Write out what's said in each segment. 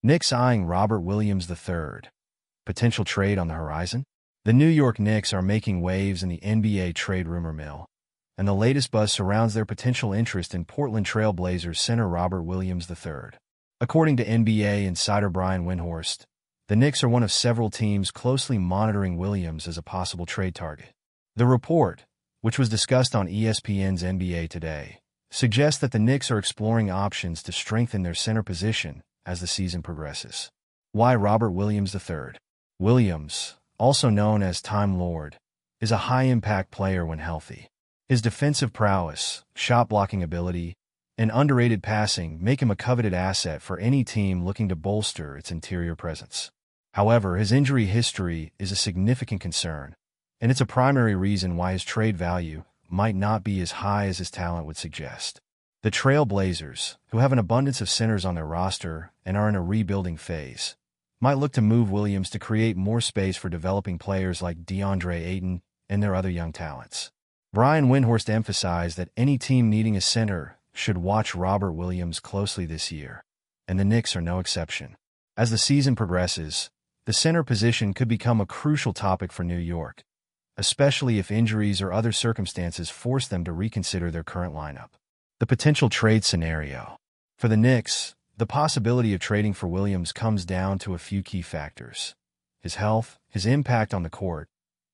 Knicks eyeing Robert Williams III. Potential trade on the horizon? The New York Knicks are making waves in the NBA trade rumor mill, and the latest buzz surrounds their potential interest in Portland Trail Blazers center Robert Williams III. According to NBA insider Brian Windhorst, the Knicks are one of several teams closely monitoring Williams as a possible trade target. The report, which was discussed on ESPN's NBA Today, suggests that the Knicks are exploring options to strengthen their center position as the season progresses. Why Robert Williams III? Williams, also known as Time Lord, is a high-impact player when healthy. His defensive prowess, shot-blocking ability, and underrated passing make him a coveted asset for any team looking to bolster its interior presence. However, his injury history is a significant concern, and it's a primary reason why his trade value might not be as high as his talent would suggest. The Trail Blazers, who have an abundance of centers on their roster and are in a rebuilding phase, might look to move Williams to create more space for developing players like DeAndre Ayton and their other young talents. Brian Windhorst emphasized that any team needing a center should watch Robert Williams closely this year, and the Knicks are no exception. As the season progresses, the center position could become a crucial topic for New York, especially if injuries or other circumstances force them to reconsider their current lineup. The potential trade scenario. For the Knicks, the possibility of trading for Williams comes down to a few key factors: his health, his impact on the court,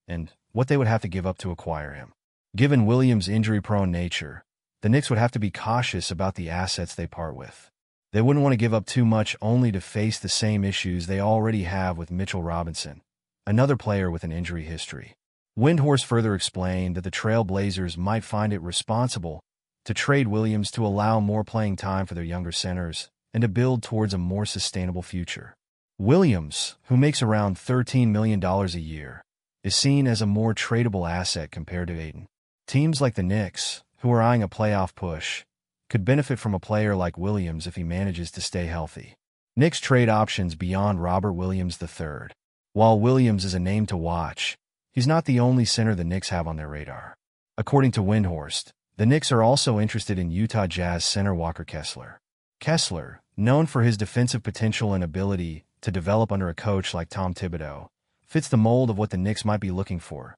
and what they would have to give up to acquire him. Given Williams' injury-prone nature, the Knicks would have to be cautious about the assets they part with. They wouldn't want to give up too much only to face the same issues they already have with Mitchell Robinson, another player with an injury history. Windhorst further explained that the Trail Blazers might find it responsible to trade Williams to allow more playing time for their younger centers and to build towards a more sustainable future. Williams, who makes around $13 million a year, is seen as a more tradable asset compared to Ayton. Teams like the Knicks, who are eyeing a playoff push, could benefit from a player like Williams if he manages to stay healthy. Knicks trade options beyond Robert Williams III. While Williams is a name to watch, he's not the only center the Knicks have on their radar. According to Windhorst, the Knicks are also interested in Utah Jazz center Walker Kessler. Kessler, known for his defensive potential and ability to develop under a coach like Tom Thibodeau, fits the mold of what the Knicks might be looking for: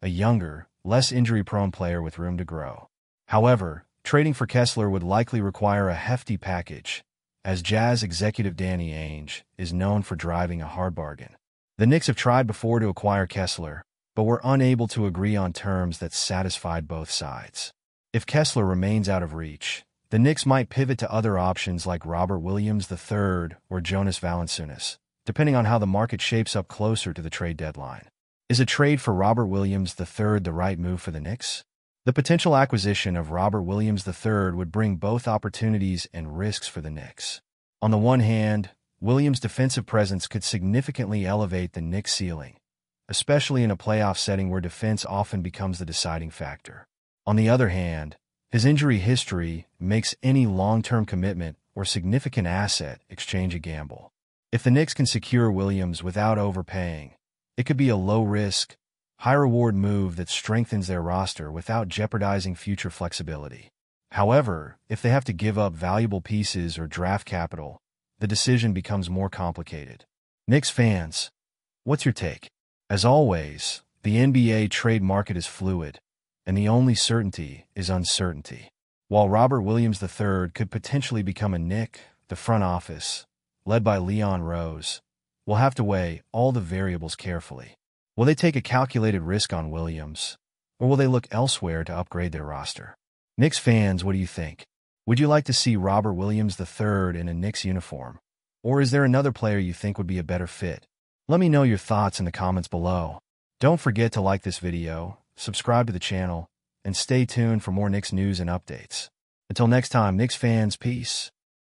a younger, less injury-prone player with room to grow. However, trading for Kessler would likely require a hefty package, as Jazz executive Danny Ainge is known for driving a hard bargain. The Knicks have tried before to acquire Kessler, but were unable to agree on terms that satisfied both sides. If Kessler remains out of reach, the Knicks might pivot to other options like Robert Williams III or Jonas Valanciunas, depending on how the market shapes up closer to the trade deadline. Is a trade for Robert Williams III the right move for the Knicks? The potential acquisition of Robert Williams III would bring both opportunities and risks for the Knicks. On the one hand, Williams' defensive presence could significantly elevate the Knicks' ceiling, especially in a playoff setting where defense often becomes the deciding factor. On the other hand, his injury history makes any long-term commitment or significant asset exchange a gamble. If the Knicks can secure Williams without overpaying, it could be a low-risk, high-reward move that strengthens their roster without jeopardizing future flexibility. However, if they have to give up valuable pieces or draft capital, the decision becomes more complicated. Knicks fans, what's your take? As always, the NBA trade market is fluid, and the only certainty is uncertainty. While Robert Williams III could potentially become a Knick, the front office, led by Leon Rose, will have to weigh all the variables carefully. Will they take a calculated risk on Williams, or will they look elsewhere to upgrade their roster? Knicks fans, what do you think? Would you like to see Robert Williams III in a Knicks uniform, or is there another player you think would be a better fit? Let me know your thoughts in the comments below. Don't forget to like this video, subscribe to the channel, and stay tuned for more Knicks news and updates. Until next time, Knicks fans, peace.